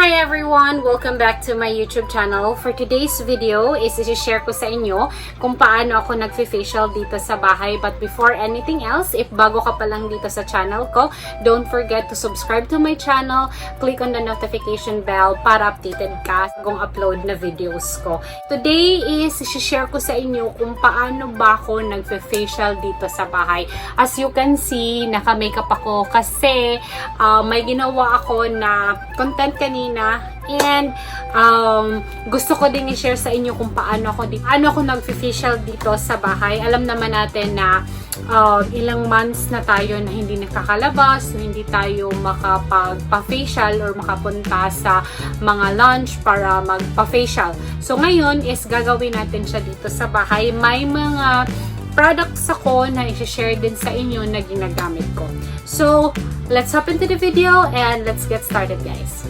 Hi everyone! Welcome back to my YouTube channel. For today's video is i-share ko sa inyo kung paano ako nag-facial dito sa bahay. But before anything else, if bago ka pa lang dito sa channel ko, don't forget to subscribe to my channel, click on the notification bell para updated ka kung upload na videos ko. Today is i-share ko sa inyo kung paano ba ako nag-facial dito sa bahay. As you can see, naka-makeup ako kasi may ginawa ako na content kanina and gusto ko din i-share sa inyo kung paano ako nag-facial dito sa bahay. Alam naman natin na ilang months na tayo na hindi nakakalabas, hindi tayo makapagpa-facial or makapunta sa mga lunch para magpa-facial. So ngayon is gagawin natin siya dito sa bahay. May mga products ako na i-share din sa inyo na ginagamit ko. So let's hop into the video and let's get started, guys.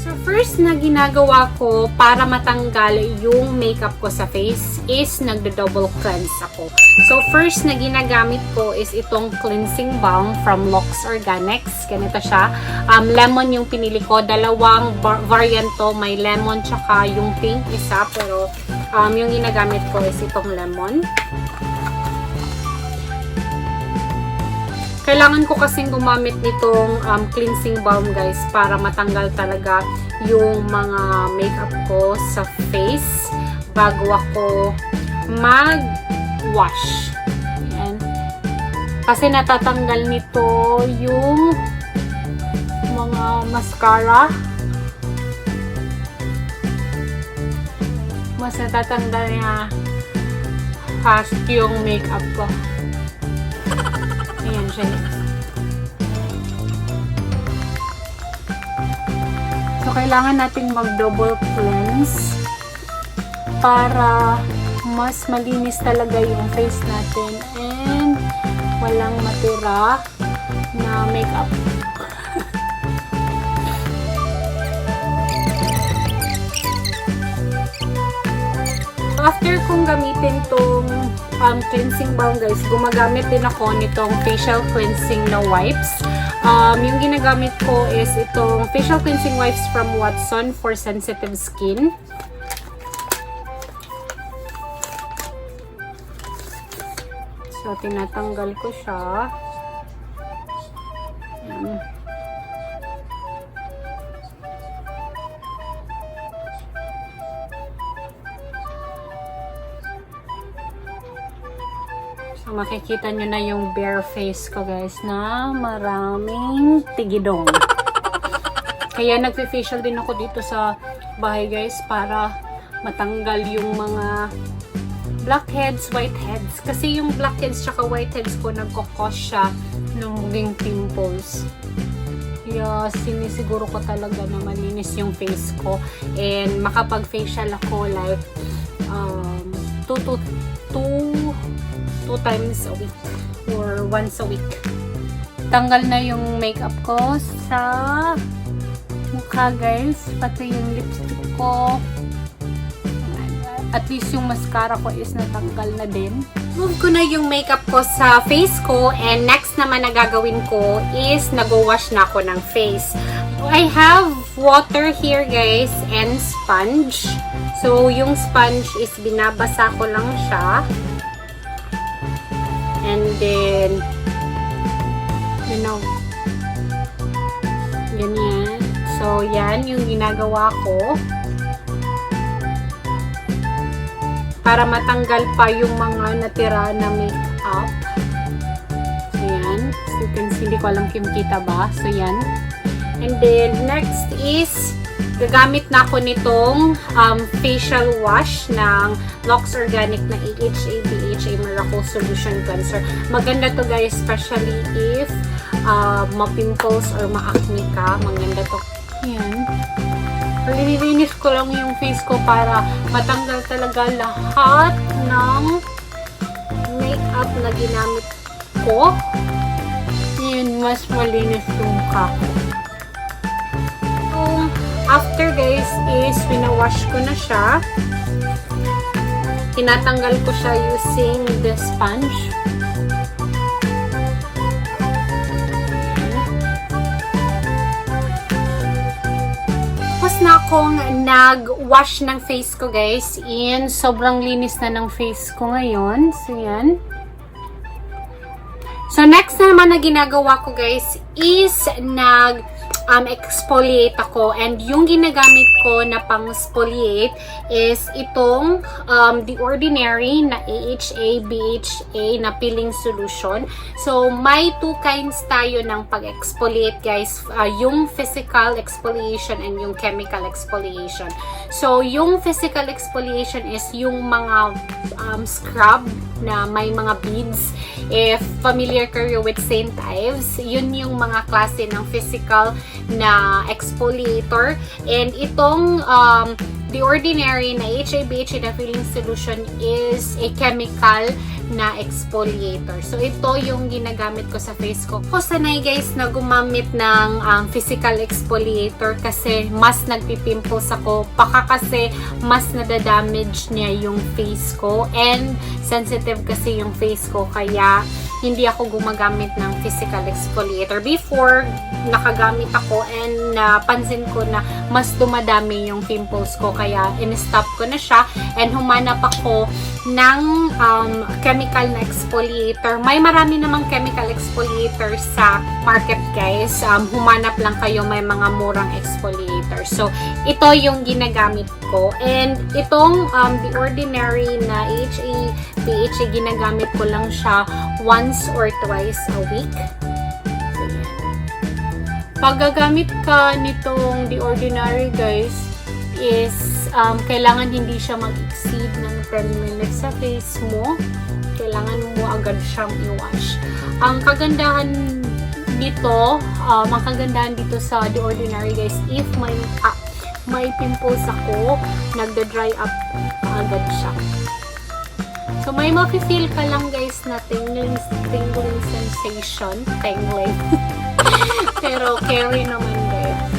So first na ginagawa ko para matanggal yung makeup ko sa face is nagdo-double cleanse ako. So first na ginagamit ko is itong cleansing balm from Luxe Organix. Ganito siya. Lemon yung pinili ko. Dalawang variant to. May lemon tsaka yung pink isa. Pero yung ginagamit ko is itong lemon. Kailangan ko kasing gumamit nitong cleansing balm, guys, para matanggal talaga yung mga makeup ko sa face bago ako mag-wash. Ayan. Kasi natatanggal nito yung mga mascara. Mas natatanggal niya fast yung makeup ko. Ayan siya. So, kailangan nating mag-double cleanse para mas malinis talaga yung face natin and walang matira na makeup. After kong gamitin tong cleansing balm, guys, gumagamit din ako nitong facial cleansing na wipes. Yung ginagamit ko is itong facial cleansing wipes from Watson for sensitive skin. So, tinatanggal ko siya. Ayan. So, makikita nyo na yung bare face ko, guys, na maraming tigidong. Kaya nagpe-facial din ako dito sa bahay, guys, para matanggal yung mga blackheads, whiteheads. Kasi yung blackheads tsaka whiteheads ko nagkakos siya ng maging pimples. Kaya sinisiguro ko talaga na malinis yung face ko. And makapag-facial ako like 2 times a week or once a week. Tanggal na yung makeup ko sa mukha, guys, pati yung lipstick ko. At least yung mascara ko is natanggal na din. Move ko na yung makeup ko sa face ko and next naman na gagawin ko is nag-wash na ako ng face. I have water here, guys, and sponge. So yung sponge is binabasa ko lang siya. And then, you know, ganyan. So, yan yung ginagawa ko. Para matanggal pa yung mga natira na makeup. So, yan. So, you can see, hindi ko alam kung kita ba. So, yan. And then, next is, gagamit na ako nitong facial wash ng Luxe Organic na AHA Miracle Solution Cleanser. Maganda to, guys, especially if ma-pimples or ma-acne ka. Maganda to. Ayan. Lilinis ko lang yung face ko para matanggal talaga lahat ng makeup na ginamit ko. Ayan, mas malinis yung mukha ko. After, guys, is wina-wash ko na siya. Tinatanggal ko siya using the sponge. akong nag-wash ng face ko, guys. And sobrang linis na ng face ko ngayon. So, yan. So, next na naman na ginagawa ko, guys, is exfoliate ako. And yung ginagamit ko na pang-exfoliate is itong The Ordinary na AHA, BHA na peeling solution. So, may two kinds tayo ng pag-exfoliate, guys. Yung physical exfoliation and yung chemical exfoliation. So, yung physical exfoliation is yung mga scrub na may mga beads. If familiar kayo with St. Ives, yun yung mga klase ng physical na exfoliator. And itong The Ordinary na HA/BHA na peeling solution is a chemical na exfoliator. So, ito yung ginagamit ko sa face ko. Ako sanay, guys, na gumamit ng physical exfoliator kasi mas nagpipimples ako. Baka kasi mas nadadamage niya yung face ko. And sensitive kasi yung face ko. Kaya, hindi ako gumagamit ng physical exfoliator. Before, nakagamit ako and napansin ko na mas dumadami yung pimples ko. Kaya, in-stop ko na siya. And humanap ako ng chemical na exfoliator. May marami namang chemical exfoliator sa market, guys. Humanap lang kayo, may mga murang exfoliator. So, ito yung ginagamit ko. And itong The Ordinary na HA/BHA, ginagamit ko lang siya once or twice a week. So, yan. Pag gagamit ka nitong The Ordinary, guys, is kailangan hindi siya mag-exceed ng 10 minutes sa face mo. Kailangan mo agad siyang i-wash. Ang kagandahan dito, dito sa The Ordinary, guys, if may pimples ako, nagda-dry up agad siya. So, may mafe-feel ka lang, guys, na tingling sensation. Tingling. Pero, carry naman, guys.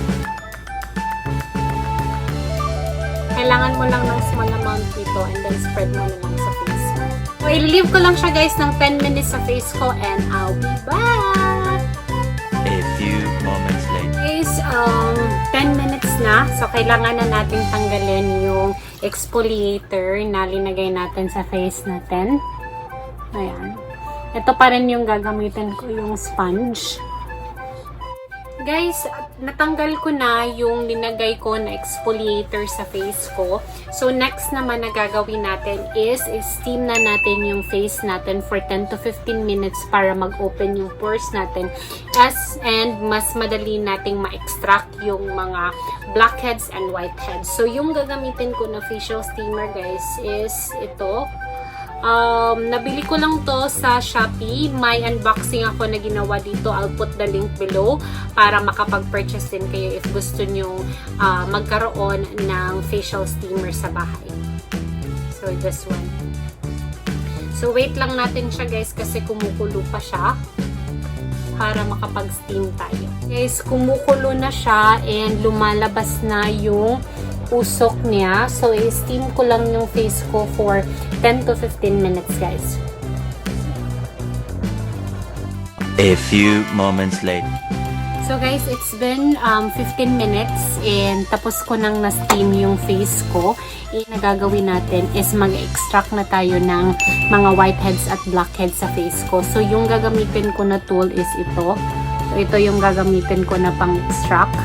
Kailangan mo lang ng small amount dito and then spread mo na lang sa face mo. So, i-leave ko lang siya, guys, ng 10 minutes sa face ko and I'll be back! A few moments later. Guys, 10 minutes na. So, kailangan na natin tanggalin yung exfoliator na linagay natin sa face natin. Ayan. Ito pa rin yung gagamitin ko, yung sponge. Guys, natanggal ko na yung linagay ko na exfoliator sa face ko. So, next naman na gagawin natin is steam na natin yung face natin for 10 to 15 minutes para mag-open yung pores natin. And mas madali nating ma-extract yung mga blackheads and whiteheads. So, yung gagamitin ko na facial steamer, guys, is ito. Nabili ko lang to sa Shopee. May unboxing ako na ginawa dito. I'll put the link below para makapag-purchase din kayo if gusto nyo magkaroon ng facial steamer sa bahay. So, this one. So, wait lang natin siya, guys, kasi kumukulo pa siya para makapag-steam tayo. Guys, kumukulo na siya and lumalabas na yung usok niya. So, i-steam ko lang yung face ko for 10 to 15 minutes, guys. A few moments later. So, guys, it's been 15 minutes and tapos ko nang na-steam yung face ko. Na gagawin natin is mag-extract na tayo ng mga whiteheads at blackheads sa face ko. So, yung gagamitin ko na tool is ito. So, ito yung gagamitin ko na pang-extract.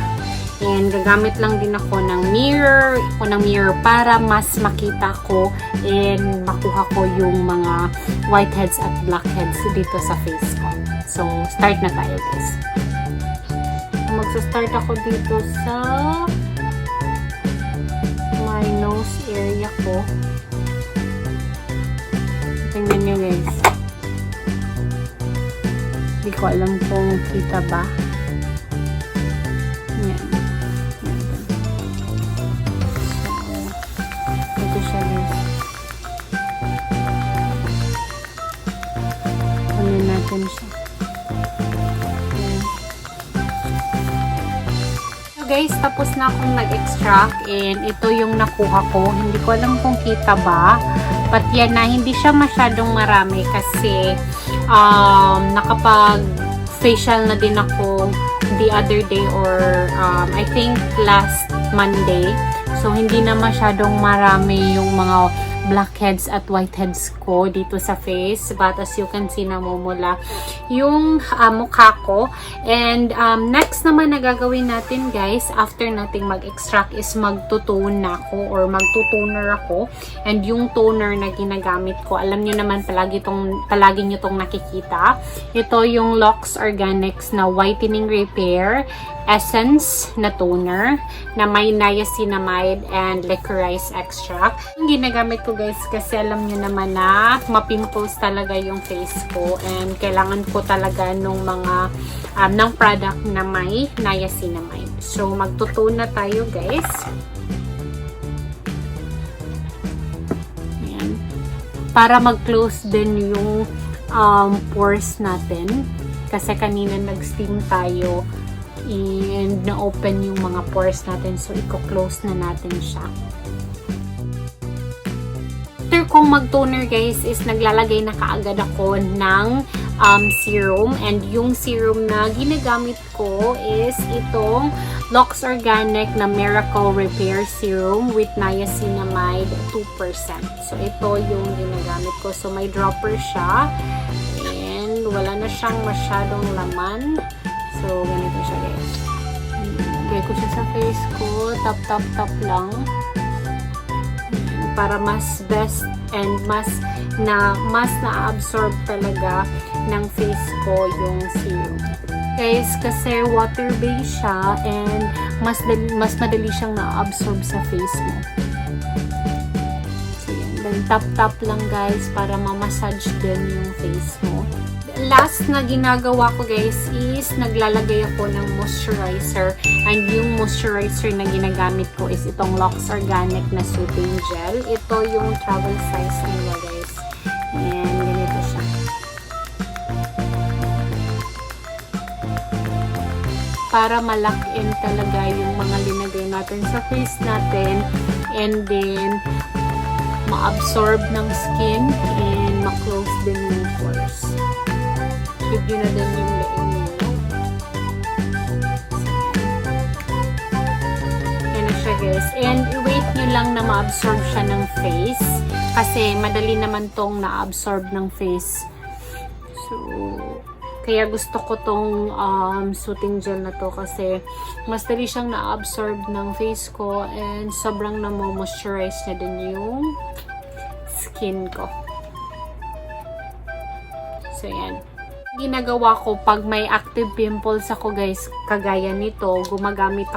And gagamit lang din ako ng mirror para mas makita ko and makuha ko yung mga whiteheads at blackheads dito sa face ko. So, start na tayo, guys. Magsa-start ako dito sa my nose area ko. Tingnan nyo, guys. Hindi ko alam kung kita ba. Yan. Kunin natin siya. So guys, tapos na akong nag-extract and ito yung nakuha ko. Hindi ko alam kung kita ba. But yan na, hindi siya masyadong marami kasi nakapag-facial na din ako the other day or I think last Monday. So, hindi na masyadong marami yung mga blackheads at whiteheads ko dito sa face. But as you can see, namumula yung mukha ko. And next naman na gagawin natin guys, after nating mag-extract is magtutone na ako or magtutoner ako. And yung toner na ginagamit ko, alam nyo naman palagi nyo tong nakikita. Ito yung Luxe Organix na Whitening Repair Essence na toner na may niacinamide and licorice extract. Yung ginagamit ko guys kasi alam nyo naman na mapimples talaga yung face ko and kailangan ko talaga nung mga ng product na may niacinamide. So magtutone na tayo guys. Ayan. Para mag-close din yung pores natin kasi kanina nag-steam tayo and na-open yung mga pores natin. So, i-close na natin siya. After kong mag-toner guys is naglalagay na kaagad ako ng serum. And yung serum na ginagamit ko is itong Luxe Organic na Miracle Repair Serum with niacinamide 2%. So, ito yung ginagamit ko. So, may dropper siya. And wala na siyang masyadong laman. So, ganito siya guys. Lagay ko siya sa face ko. Tap lang. Para mas best and mas na-absorb talaga ng face ko yung serum. Guys, kasi water-based siya and mas madali siyang na-absorb sa face mo. So, yan. Then, tap lang guys para ma-massage din yung face mo. Last na ginagawa ko guys is naglalagay ako ng moisturizer and yung moisturizer na ginagamit ko is itong Luxe Organic na soothing gel. Ito yung travel size nila guys. And ganito siya. Para ma-lock in talaga yung mga linagay natin sa face natin and then ma-absorb ng skin and ma-close din yung pores. Give nyo na din yung leeg nyo. Yan na siya guys. And wait nyo lang na ma-absorb siya ng face. Kasi madali naman tong na-absorb ng face. So, kaya gusto ko tong soothing gel na to kasi mas dali siyang na-absorb ng face ko and sobrang na-moisturize na din yung skin ko. So, yan. Ginagawa ko pag may active pimples ako guys, kagaya nito, gumagamit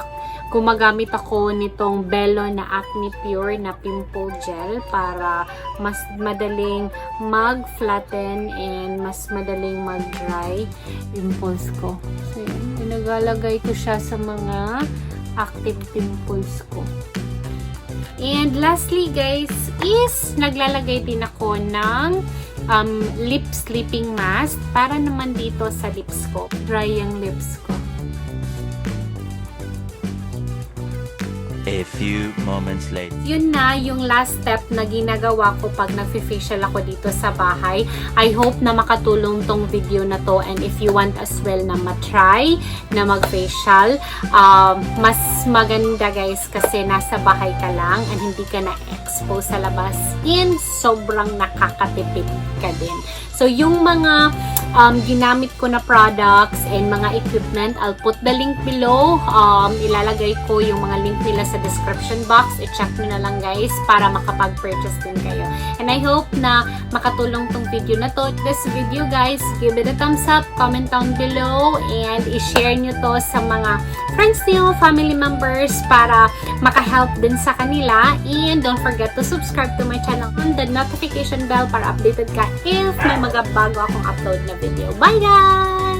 ako nitong Belo na Acne Pure na pimple gel para mas madaling mag-flatten and mas madaling mag-dry pimples ko. So, yun. Inagalagay ko siya sa mga active pimples ko. And lastly guys is naglalagay din ako ng lip sleeping mask para naman dito sa lips ko. Dry yung lips ko. A few moments later. Yun na yung last step na ginagawa ko pag nag-facial ako dito sa bahay. I hope na makatulong tong video na to and if you want as well na matry na mag-facial, mas maganda guys kasi nasa bahay ka lang and hindi ka na-expose sa labas and sobrang nakakatipid ka din. So yung mga ginamit ko na products and mga equipment, I'll put the link below. Ilalagay ko yung mga link nila sa description box. I-check nyo na lang guys para makapag-purchase din kayo. And I hope na makatulong tong video na to. This video guys, give it a thumbs up, comment down below, and i-share nyo to sa mga friends nyo, family members para maka-help din sa kanila. And don't forget to subscribe to my channel on the notification bell para updated ka if may mga bago akong upload na video. Bye guys!